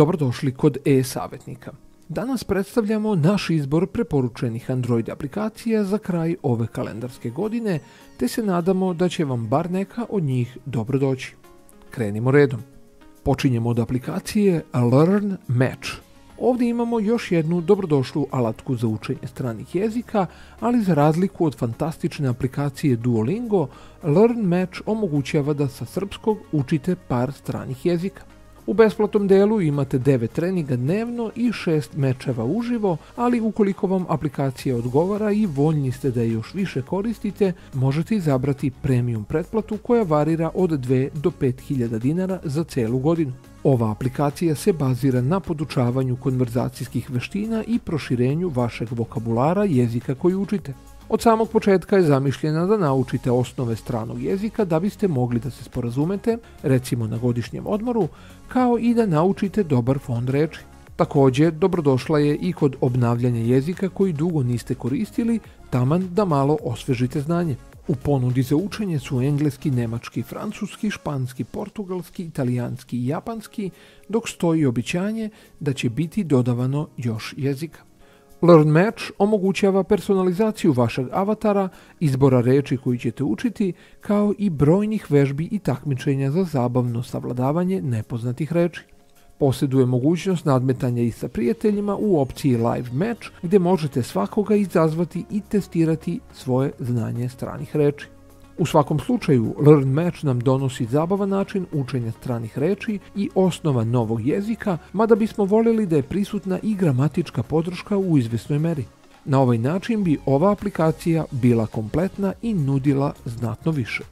Dobrodošli kod e-savjetnika. Danas predstavljamo naš izbor preporučenih Android aplikacija za kraj ove kalendarske godine, te se nadamo da će vam bar neka od njih dobro doći. Krenimo redom. Počinjemo od aplikacije Learn Match. Ovdje imamo još jednu dobrodošlu alatku za učenje stranih jezika, ali za razliku od fantastične aplikacije Duolingo, Learn Match omogućava da sa srpskog učite par stranih jezika. U besplatnom delu imate 9 treninga dnevno i 6 mečeva uživo, ali ukoliko vam aplikacija odgovara i voljni ste da je još više koristite, možete izabrati premium pretplatu koja varira od 2 do 5.000 dinara za celu godinu. Ova aplikacija se bazira na podučavanju konverzacijskih veština i proširenju vašeg vokabulara jezika koji učite. Od samog početka je zamišljena da naučite osnove stranog jezika da biste mogli da se sporazumete, recimo na godišnjem odmoru, kao i da naučite dobar fond reči. Također, dobrodošla je i kod obnavljanja jezika koji dugo niste koristili, taman da malo osvežite znanje. U ponudi za učenje su engleski, nemački, francuski, španski, portugalski, italijanski i japanski, dok stoji obećanje da će biti dodavano još jezika. Learn Match omogućava personalizaciju vašeg avatara, izbora reči koji ćete učiti, kao i brojnih vežbi i takmičenja za zabavno savladavanje nepoznatih reči. Posjeduje mogućnost nadmetanja i sa prijateljima u opciji Live Match, gdje možete svakoga izazvati i testirati svoje znanje stranih reči. U svakom slučaju, Learn Match nam donosi zabavan način učenja stranih reči i osnova novog jezika, mada bismo voljeli da je prisutna i gramatička podrška u izvjesnoj meri. Na ovaj način bi ova aplikacija bila kompletna i nudila znatno više.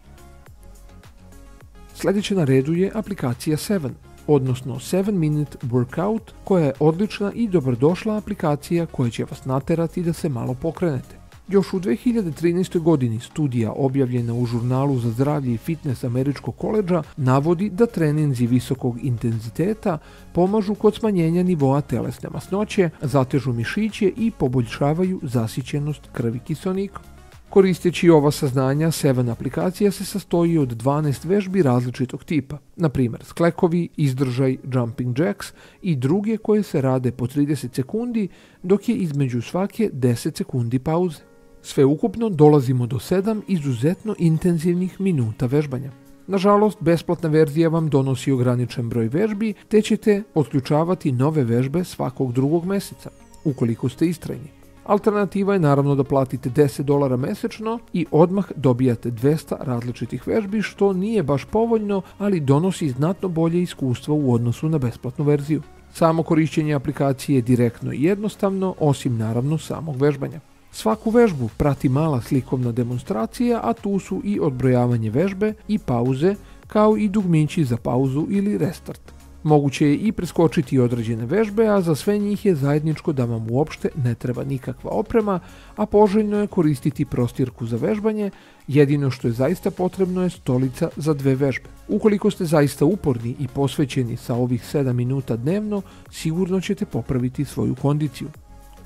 Sljedeća na redu je aplikacija 7, odnosno 7 Minute Workout, koja je odlična i dobrodošla aplikacija koja će vas naterati da se malo pokrenete. Još u 2013. godini studija objavljena u žurnalu za zdravlje i fitness američkog koledža navodi da treninzi visokog intenziteta pomažu kod smanjenja nivoa telesne masnoće, zatežu mišiće i poboljšavaju zasićenost krvi kiseonikom. Koristeći ova saznanja, 7 aplikacija se sastoji od 12 vežbi različitog tipa, na primjer sklekovi, izdržaj, jumping jacks i druge koje se rade po 30 sekundi, dok je između svake 10 sekundi pauze. Sve ukupno dolazimo do 7 izuzetno intenzivnih minuta vežbanja. Nažalost, besplatna verzija vam donosi ograničen broj vežbi, te ćete otključavati nove vežbe svakog drugog mjeseca, ukoliko ste istrajni. Alternativa je naravno da platite $10 mjesečno i odmah dobijate 200 različitih vežbi, što nije baš povoljno, ali donosi znatno bolje iskustvo u odnosu na besplatnu verziju. Samo korištenje aplikacije je direktno i jednostavno, osim naravno samog vežbanja. Svaku vežbu prati mala slikovna demonstracija, a tu su i odbrojavanje vežbe i pauze, kao i dugmići za pauzu ili restart. Moguće je i preskočiti određene vežbe, a za sve njih je zajedničko da vam uopšte ne treba nikakva oprema, a poželjno je koristiti prostirku za vežbanje, jedino što je zaista potrebno je stolica za 2 vežbe. Ukoliko ste zaista uporni i posvećeni sa ovih 7 minuta dnevno, sigurno ćete popraviti svoju kondiciju.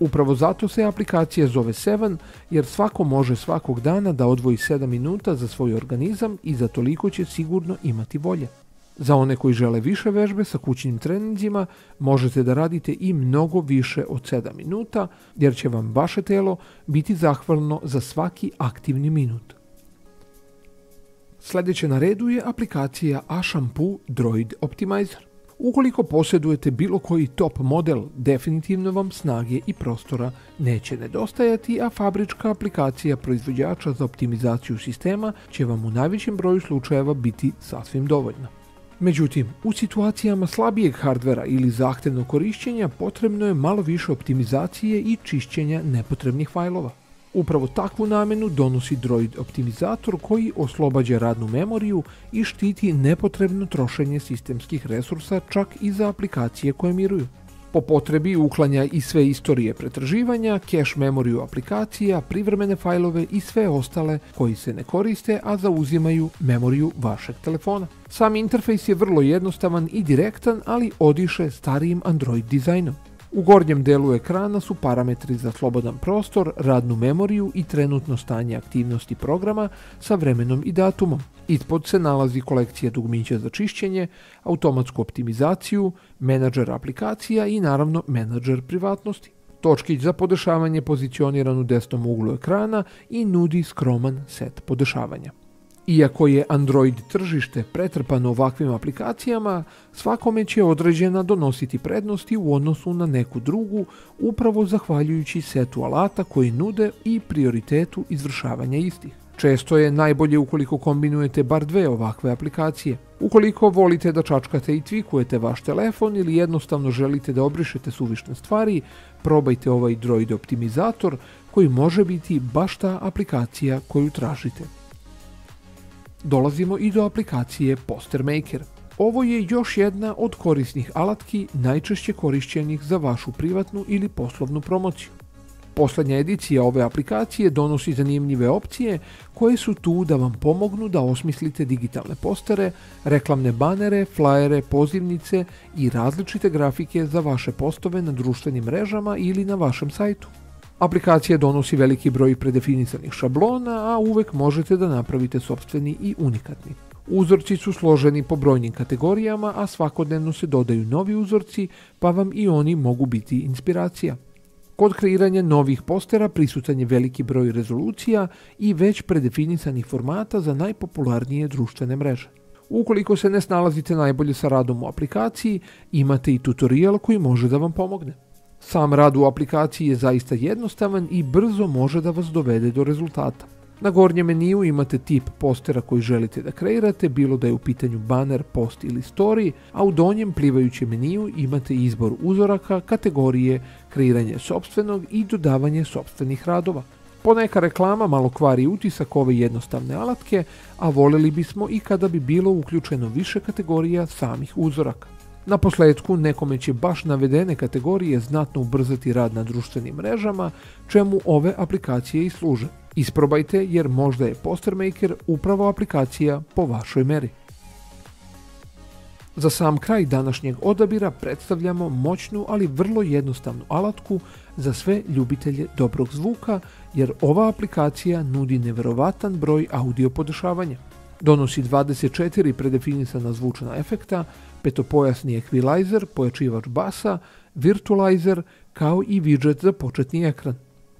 Upravo zato se aplikacija zove 7, jer svako može svakog dana da odvoji 7 minuta za svoj organizam i za toliko će sigurno imati volje. Za one koji žele više vežbe sa kućnim treninzima, možete da radite i mnogo više od 7 minuta, jer će vam vaše telo biti zahvalno za svaki aktivni minut. Sljedeće na redu je aplikacija A-Shampoo Droid Optimizer. Ukoliko posjedujete bilo koji top model, definitivno vam snage i prostora neće nedostajati, a fabrička aplikacija proizvođača za optimizaciju sistema će vam u najvećem broju slučajeva biti sasvim dovoljna. Međutim, u situacijama slabijeg hardvera ili zahtevnog korištenja potrebno je malo više optimizacije i čišćenja nepotrebnih fajlova. Upravo takvu namjenu donosi Droid optimizator koji oslobađa radnu memoriju i štiti nepotrebno trošenje sistemskih resursa čak i za aplikacije koje miruju. Po potrebi uklanja i sve istorije pretraživanja, cache memoriju aplikacija, privremene fajlove i sve ostale koji se ne koriste, a zauzimaju memoriju vašeg telefona. Sam interfejs je vrlo jednostavan i direktan, ali odiše starijim Android dizajnom. U gornjem delu ekrana su parametri za slobodan prostor, radnu memoriju i trenutno stanje aktivnosti programa sa vremenom i datumom. Ispod se nalazi kolekcija dugmića za čišćenje, automatsku optimizaciju, menadžer aplikacija i naravno menadžer privatnosti. Točkić za podešavanje pozicioniran u desnom uglu ekrana i nudi skroman set podešavanja. Iako je Android tržište pretrpano ovakvim aplikacijama, svakome će određena donositi prednosti u odnosu na neku drugu, upravo zahvaljujući setu alata koji nude i prioritetu izvršavanja istih. Često je najbolje ukoliko kombinujete bar dve ovakve aplikacije. Ukoliko volite da čačkate i tvikujete vaš telefon ili jednostavno želite da obrišete suvišne stvari, probajte ovaj Droid optimizator koji može biti baš ta aplikacija koju tražite. Dolazimo i do aplikacije Poster Maker. Ovo je još jedna od korisnih alatki najčešće korišćenih za vašu privatnu ili poslovnu promociju. Poslednja edicija ove aplikacije donosi zanimljive opcije koje su tu da vam pomognu da osmislite digitalne postere, reklamne banere, flajere, pozivnice i različite grafike za vaše postove na društvenim mrežama ili na vašem sajtu. Aplikacija donosi veliki broj predefinisanih šablona, a uvek možete da napravite sopstveni i unikatni. Uzorci su složeni po brojnim kategorijama, a svakodnevno se dodaju novi uzorci, pa vam i oni mogu biti inspiracija. Kod kreiranja novih postera prisutan je veliki broj rezolucija i već predefinisanih formata za najpopularnije društvene mreže. Ukoliko se ne snalazite najbolje sa radom u aplikaciji, imate i tutorial koji može da vam pomogne. Sam rad u aplikaciji je zaista jednostavan i brzo može da vas dovede do rezultata. Na gornjem meniju imate tip postera koji želite da kreirate, bilo da je u pitanju baner, post ili story, a u donjem plivajućem meniju imate izbor uzoraka, kategorije, kreiranje sopstvenog i dodavanje sopstvenih radova. Poneka reklama malo kvari utisak ove jednostavne alatke, a voljeli bismo i kada bi bilo uključeno više kategorija samih uzoraka. Na posledku, nekome će baš navedene kategorije znatno ubrzati rad na društvenim mrežama, čemu ove aplikacije i služe. Isprobajte jer možda je Poster Maker upravo aplikacija po vašoj meri. Za sam kraj današnjeg odabira predstavljamo moćnu, ali vrlo jednostavnu alatku za sve ljubitelje dobrog zvuka, jer ova aplikacija nudi neverovatan broj audio podešavanja. Donosi 24 predefinisana zvučna efekta, petopojasni ekvilizer, pojačivač basa, virtualizer, kao i widget za početni ekran.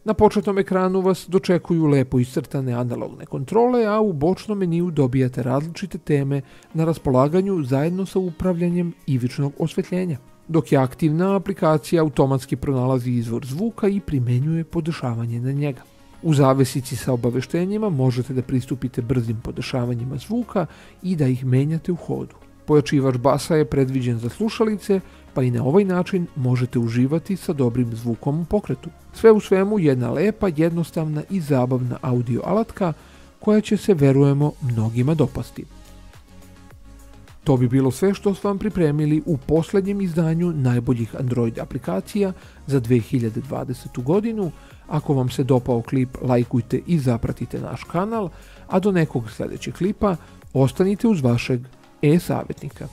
Na početnom ekranu vas dočekuju lepo iscrtane analogne kontrole, a u bočnom meniju dobijate različite teme na raspolaganju zajedno sa upravljanjem ivičnog osvetljenja. Dok je aktivna, aplikacija automatski pronalazi izvor zvuka i primenjuje podešavanje na njega. U zavesici sa obaveštenjima možete da pristupite brzim podešavanjima zvuka i da ih menjate u hodu. Pojačivač basa je predviđen za slušalice, pa i na ovaj način možete uživati sa dobrim zvukom u pokretu. Sve u svemu jedna lepa, jednostavna i zabavna audio alatka koja će se, verujemo, mnogima dopasti. To bi bilo sve što smo vam pripremili u poslednjem izdanju najboljih Android aplikacija za 2020. godinu. Ako vam se dopao klip, lajkujte i zapratite naš kanal, a do nekog sljedećeg klipa ostanite uz vašeg e-savjetnika.